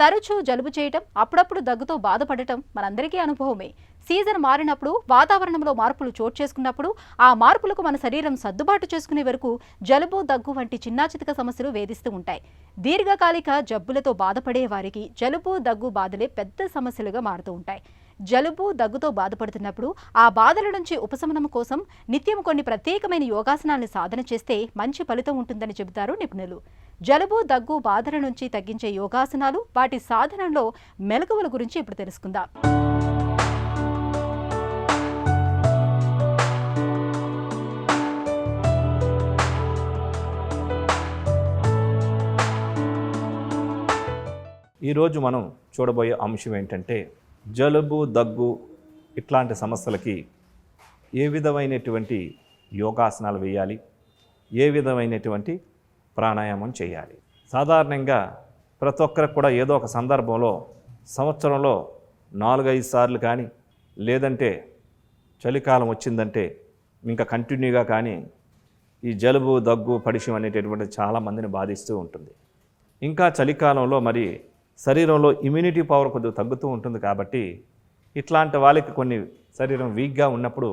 తరచూ జలుబు చేయటం, అప్పుడప్పుడు దగ్గుతో బాధపడటం మనందరికీ అనుభవమే. సీజన్ మారినప్పుడు, వాతావరణంలో మార్పులు చోటు చేసుకున్నప్పుడు ఆ మార్పులకు మన శరీరం సర్దుబాటు చేసుకునే వరకు జలుబు, దగ్గు వంటి చిన్నాచితక సమస్యలు వేధిస్తూ ఉంటాయి. దీర్ఘకాలిక జబ్బులతో బాధపడే వారికి జలుబు, దగ్గు బాధలే పెద్ద సమస్యలుగా మారుతూ ఉంటాయి. జలుబు, దగ్గుతో బాధపడుతున్నప్పుడు ఆ బాధల నుంచి ఉపశమనం కోసం నిత్యం కొన్ని ప్రత్యేకమైన యోగాసనాలను సాధన చేస్తే మంచి ఫలితం ఉంటుందని చెబుతారు నిపుణులు. జలుబు, దగ్గు బాధల నుంచి తగ్గించే యోగాసనాలు, వాటి సాధనలో మెలకువల గురించి ఇప్పుడు తెలుసుకుందాం. ఈరోజు మనం చూడబోయే అంశం ఏంటంటే జలుబు, దగ్గు ఇట్లాంటి సమస్యలకి ఏ విధమైనటువంటి యోగాసనాలు వేయాలి, ఏ విధమైనటువంటి ప్రాణాయామం చేయాలి. సాధారణంగా ప్రతి ఒక్కరికి కూడా ఏదో ఒక సందర్భంలో సంవత్సరంలో 4-5 సార్లు కానీ, లేదంటే చలికాలం వచ్చిందంటే ఇంకా కంటిన్యూగా కానీ ఈ జలుబు, దగ్గు, పడిశం అనేటటువంటి చాలామందిని బాధిస్తూ ఉంటుంది. ఇంకా చలికాలంలో మరి శరీరంలో ఇమ్యూనిటీ పవర్ కొద్దిగా తగ్గుతూ ఉంటుంది కాబట్టి ఇట్లాంటి వాళ్ళకి కొన్ని శరీరం వీక్గా ఉన్నప్పుడు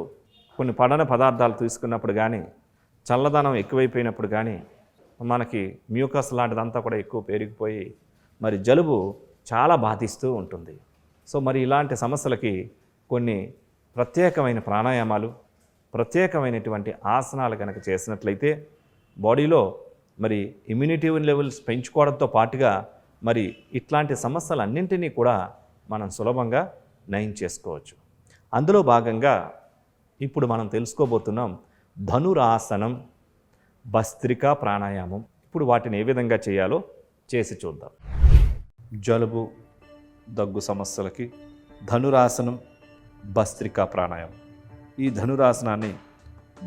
కొన్ని పడన పదార్థాలు తీసుకున్నప్పుడు కానీ, చల్లదనం ఎక్కువైపోయినప్పుడు కానీ మనకి మ్యూకస్ లాంటిదంతా కూడా ఎక్కువ పెరిగిపోయి మరి జలుబు చాలా బాధిస్తూ ఉంటుంది. సో మరి ఇలాంటి సమస్యలకి కొన్ని ప్రత్యేకమైన ప్రాణాయామాలు, ప్రత్యేకమైనటువంటి ఆసనాలు కనుక చేసినట్లయితే బాడీలో మరి ఇమ్యూనిటీ లెవెల్స్ పెంచుకోవడంతో పాటుగా మరి ఇట్లాంటి సమస్యలన్నింటినీ కూడా మనం సులభంగా నయం చేసుకోవచ్చు. అందులో భాగంగా ఇప్పుడు మనం తెలుసుకోబోతున్నాం ధనురాసనం, భస్త్రికా ప్రాణాయామం. ఇప్పుడు వాటిని ఏ విధంగా చేయాలో చేసి చూద్దాం. జలుబు, దగ్గు సమస్యలకి ధనురాసనం, భస్త్రికా ప్రాణాయామం. ఈ ధనురాసనాన్ని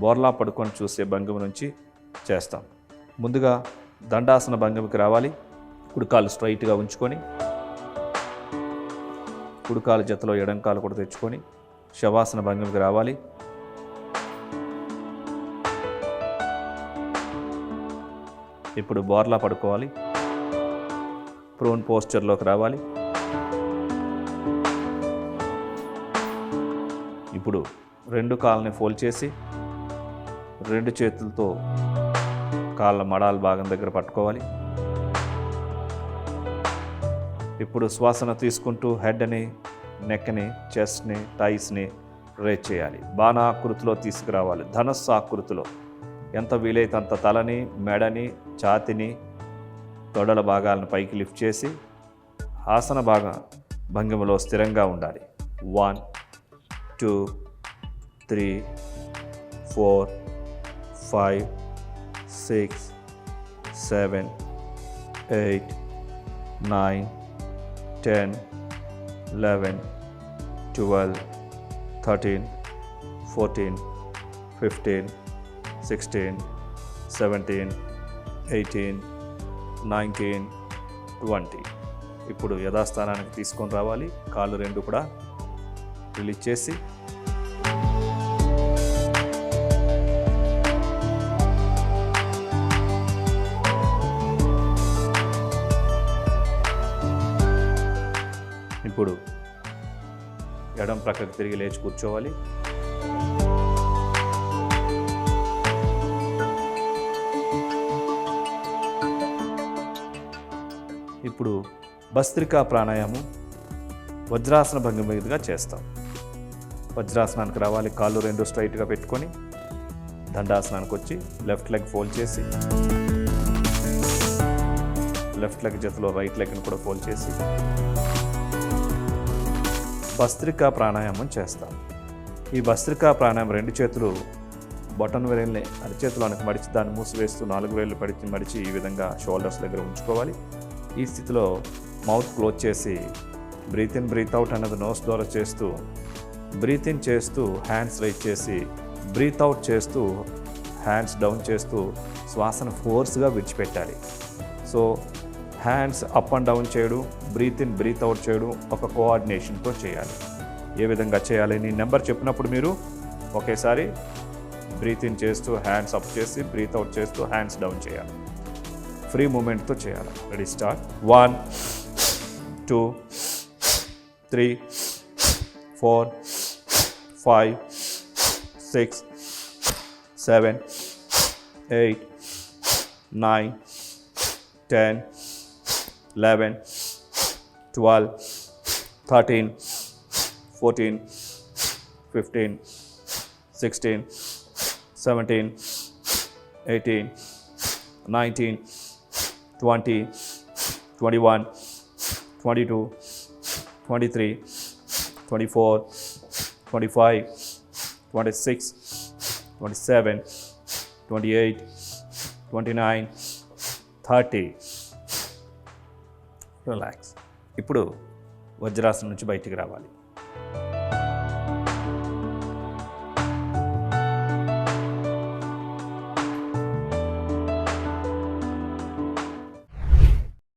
బోర్లా పడుకొని చూసే భంగిమ నుంచి చేస్తాం. ముందుగా దండాసన భంగిమకి రావాలి. కుడికాలు స్ట్రైట్గా ఉంచుకొని, కుడికాలు జతలో ఎడంకాలు కూడా తెచ్చుకొని శవాసన భంగిమకి రావాలి. ఇప్పుడు బోర్లా పడుకోవాలి. ప్రోన్ పోస్చర్లోకి రావాలి. ఇప్పుడు 2 కాళ్ళని ఫోల్డ్ చేసి 2 చేతులతో కాళ్ళ మడాల భాగం దగ్గర పట్టుకోవాలి. ఇప్పుడు శ్వాసను తీసుకుంటూ హెడ్ని, నెక్ని, చెస్ట్ని, థైస్ని రేజ్ చేయాలి. బాణాకృతిలో తీసుకురావాలి. ధనస్సు ఆకృతిలో ఎంత వీలైతే అంత తలని, మెడని, ఛాతిని, తొడల భాగాలను పైకి లిఫ్ట్ చేసి ఆసన భంగిమలో స్థిరంగా ఉండాలి. 1 2 3 4 5 6 7 8 9 10 11 12 13 14 15 16 17 18 19 20. ఇప్పుడు యథాస్థానానికి తీసుకొని రావాలి. కాళ్ళు 2 కూడా రిలీజ్ చేసి ఇప్పుడు ఎడం ప్రక్కకు తిరిగి లేచి కూర్చోవాలి. ఇప్పుడు భస్త్రికా ప్రాణాయామం వజ్రాసన భంగిమ మీదుగా చేస్తాం. వజ్రాసనానికి రావాలి. కాళ్ళు 2 స్ట్రైట్గా పెట్టుకొని దండాసనానికి వచ్చి లెఫ్ట్ లెగ్ ఫోల్డ్ చేసి, లెఫ్ట్ లెగ్ జతలో రైట్ లెగ్ని కూడా ఫోల్డ్ చేసి భస్త్రికా ప్రాణాయామం చేస్తాం. ఈ భస్త్రికా ప్రాణాయామం 2 చేతులు బొటన్ వేళ్ళని అరచేతులోనికి మడిచి దాన్ని మూసివేస్తూ 4 వేళ్ళు మడిచి ఈ విధంగా షోల్డర్స్ దగ్గర ఉంచుకోవాలి. ఈ స్థితిలో మౌత్ క్లోజ్ చేసి బ్రీత్ ఇన్ బ్రీత్ అవుట్ అన్నది నోస్ ద్వారా చేస్తూ, బ్రీత్ ఇన్ చేస్తూ హ్యాండ్స్ రైజ్ చేసి, బ్రీత్ అవుట్ చేస్తూ హ్యాండ్స్ డౌన్ చేస్తూ శ్వాసను ఫోర్స్గా విడిచిపెట్టాలి. So hands up and down చేయడం, బ్రీత్ ఇన్ బ్రీత్ అవుట్ చేయడం ఒక కోఆర్డినేషన్తో చేయాలి. ఏ విధంగా చేయాలి? నేను నెంబర్ చెప్పినప్పుడు మీరు ఒకేసారి బ్రీత్ ఇన్ చేస్తూ హ్యాండ్స్ అప్ చేసి, బ్రీత్ అవుట్ చేస్తూ హ్యాండ్స్ డౌన్ చేయాలి. ఫ్రీ మూమెంట్తో చేయాలి. Ready, start. 1 2, 3, 4, 5, 6, 7, 8, 9, 10, 11, 12, 13, 14, 15, 16, 17, 18, 19, 20, 21, 22, 23, 24, 25, 26, 27, 28, 29, 30. రిలాక్స్. ఇప్పుడు వజ్రాసనం నుంచి బయటికి రావాలి.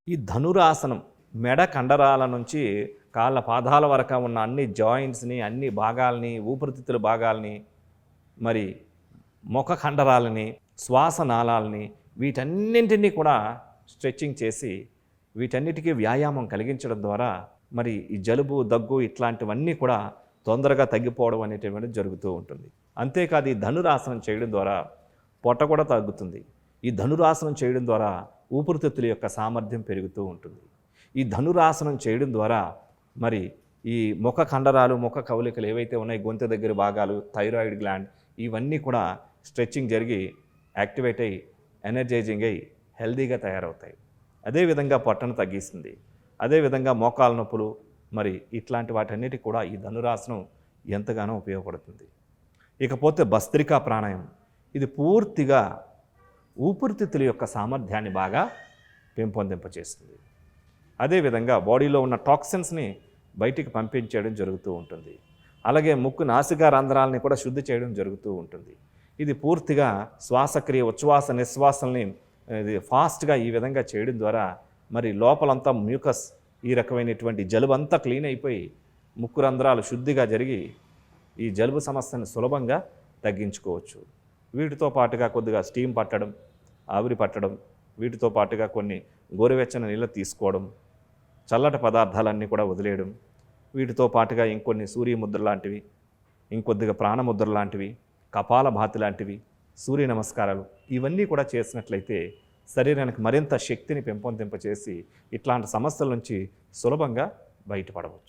ఈ ధనురాసనం మెడ కండరాల నుంచి కాళ్ళ పాదాల వరకు ఉన్న అన్ని జాయింట్స్ని, అన్ని భాగాల్ని, ఊపిరితిత్తుల భాగాల్ని, మరి ముఖ కండరాలని, శ్వాస నాళాలని, వీటన్నింటినీ కూడా స్ట్రెచ్చింగ్ చేసి వీటన్నిటికీ వ్యాయామం కలిగించడం ద్వారా మరి ఈ జలుబు, దగ్గు ఇట్లాంటివన్నీ కూడా తొందరగా తగ్గిపోవడం అనేటువంటిది జరుగుతూ ఉంటుంది. అంతేకాదు ఈ ధనురాసనం చేయడం ద్వారా పొట్ట కూడా తగ్గుతుంది. ఈ ధనురాసనం చేయడం ద్వారా ఊపిరితిత్తుల యొక్క సామర్థ్యం పెరుగుతూ ఉంటుంది. ఈ ధనురాసనం చేయడం ద్వారా మరి ఈ ముఖ కండరాలు, ముఖ కవలికలు ఏవైతే ఉన్నాయి, గొంతు దగ్గర భాగాలు, థైరాయిడ్ గ్లాండ్, ఇవన్నీ కూడా స్ట్రెచ్చింగ్ జరిగి యాక్టివేట్ అయ్యి ఎనర్జైజింగ్ అయ్యి హెల్దీగా తయారవుతాయి. అదేవిధంగా పొట్టను తగ్గిస్తుంది. అదేవిధంగా మోకాళ్ళ నొప్పులు మరి ఇట్లాంటి వాటన్నిటికి కూడా ఈ ధనురాసనం ఎంతగానో ఉపయోగపడుతుంది. ఇకపోతే భస్త్రికా ప్రాణాయామం, ఇది పూర్తిగా ఊపిరితిత్తుల యొక్క సామర్థ్యాన్ని బాగా పెంపొందింపచేస్తుంది. అదేవిధంగా బాడీలో ఉన్న టాక్సిన్స్ని బయటికి పంపించేయడం జరుగుతూ ఉంటుంది. అలాగే ముక్కు నాసికా రంధ్రాలని కూడా శుద్ధి చేయడం జరుగుతూ ఉంటుంది. ఇది పూర్తిగా శ్వాసక్రియ, ఉచ్ఛ్వాస నిశ్వాసల్ని ఇది ఫాస్ట్గా ఈ విధంగా చేయడం ద్వారా మరి లోపలంతా మ్యూకస్, ఈ రకమైనటువంటి జలుబు అంతా క్లీన్ అయిపోయి ముక్కు రంధ్రాలు శుద్ధిగా జరిగి ఈ జలుబు సమస్యను సులభంగా తగ్గించుకోవచ్చు. వీటితో పాటుగా కొద్దిగా స్టీమ్ పట్టడం, ఆవిరి పట్టడం, వీటితో పాటుగా కొన్ని గోరువెచ్చని నీళ్ళు తీసుకోవడం, చల్లటి పదార్థాలన్నీ కూడా వదిలేయడం, వీటితో పాటుగా ఇంకొన్ని సూర్యముద్ర లాంటివి, ఇంకొద్దిగా ప్రాణముద్ర లాంటివి, కపాలభాతి లాంటివి, సూర్య నమస్కారాలు, ఇవన్నీ కూడా చేసినట్లయితే శరీరానికి మరింత శక్తిని పెంపొందింపచేసి ఇట్లాంటి సమస్యల నుంచి సులభంగా బయటపడవచ్చు.